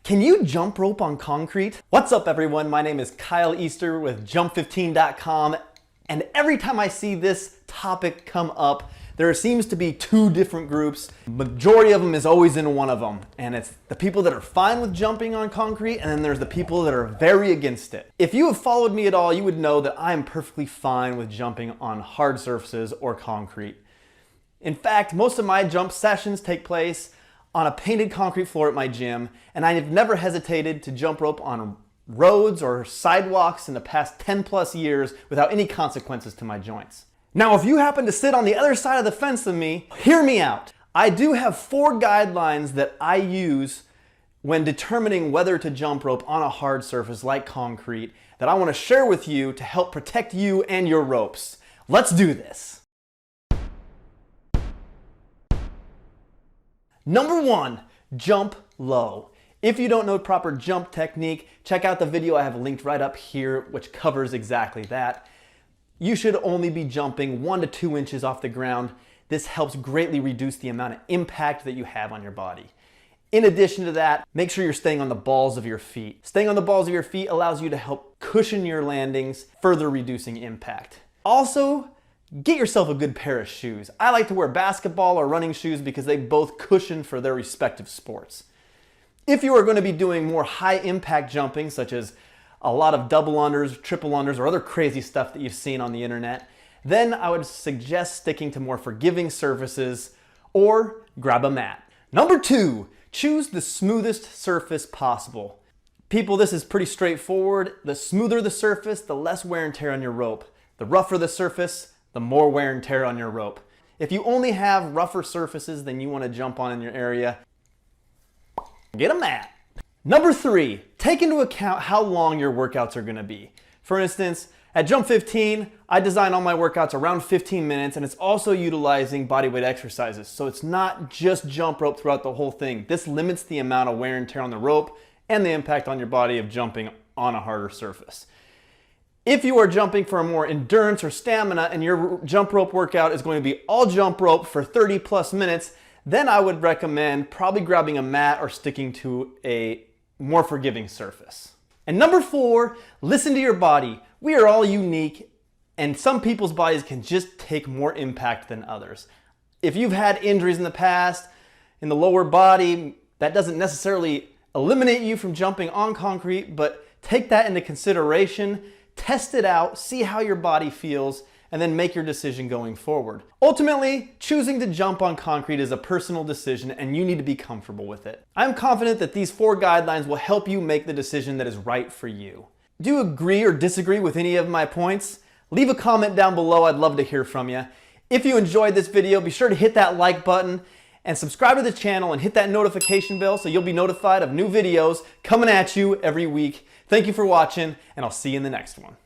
Can you jump rope on concrete? What's up everyone? My name is Kyle Easter with jump15.com, and every time I see this topic come up, there seems to be two different groups. Majority of them is always in one of them, and it's the people that are fine with jumping on concrete, and then there's the people that are very against it. If you have followed me at all, you would know that I'm perfectly fine with jumping on hard surfaces or concrete. In fact, most of my jump sessions take place on a painted concrete floor at my gym, and I have never hesitated to jump rope on roads or sidewalks in the past 10 plus years without any consequences to my joints. Now, if you happen to sit on the other side of the fence than me, hear me out. I do have 4 guidelines that I use when determining whether to jump rope on a hard surface like concrete that I want to share with you to help protect you and your ropes. Let's do this. Number 1, jump low. If you don't know proper jump technique, check out the video I have linked right up here, which covers exactly that. You should only be jumping 1 to 2 inches off the ground. This helps greatly reduce the amount of impact that you have on your body. In addition to that, make sure you're staying on the balls of your feet. Staying on the balls of your feet allows you to help cushion your landings, further reducing impact. Also, get yourself a good pair of shoes. I like to wear basketball or running shoes because they both cushion for their respective sports. If you are going to be doing more high impact jumping, such as a lot of double unders, triple unders, or other crazy stuff that you've seen on the internet, then I would suggest sticking to more forgiving surfaces or grab a mat. Number 2, choose the smoothest surface possible. People, this is pretty straightforward. The smoother the surface, the less wear and tear on your rope. The rougher the surface, the more wear and tear on your rope. If you only have rougher surfaces than you want to jump on in your area, get a mat. Number 3, take into account how long your workouts are going to be. For instance, at Jump 15, I design all my workouts around 15 minutes, and it's also utilizing bodyweight exercises. So it's not just jump rope throughout the whole thing. This limits the amount of wear and tear on the rope and the impact on your body of jumping on a harder surface. If you are jumping for a more endurance or stamina and your jump rope workout is going to be all jump rope for 30 plus minutes, then I would recommend probably grabbing a mat or sticking to a more forgiving surface. And number 4, listen to your body. We are all unique, and some people's bodies can just take more impact than others. If you've had injuries in the past in the lower body, that doesn't necessarily eliminate you from jumping on concrete, but take that into consideration. Test it out, see how your body feels, and then make your decision going forward. Ultimately, choosing to jump on concrete is a personal decision, and you need to be comfortable with it. I'm confident that these 4 guidelines will help you make the decision that is right for you. Do you agree or disagree with any of my points? Leave a comment down below, I'd love to hear from you. If you enjoyed this video, be sure to hit that like button and subscribe to the channel and hit that notification bell so you'll be notified of new videos coming at you every week. Thank you for watching, and I'll see you in the next one.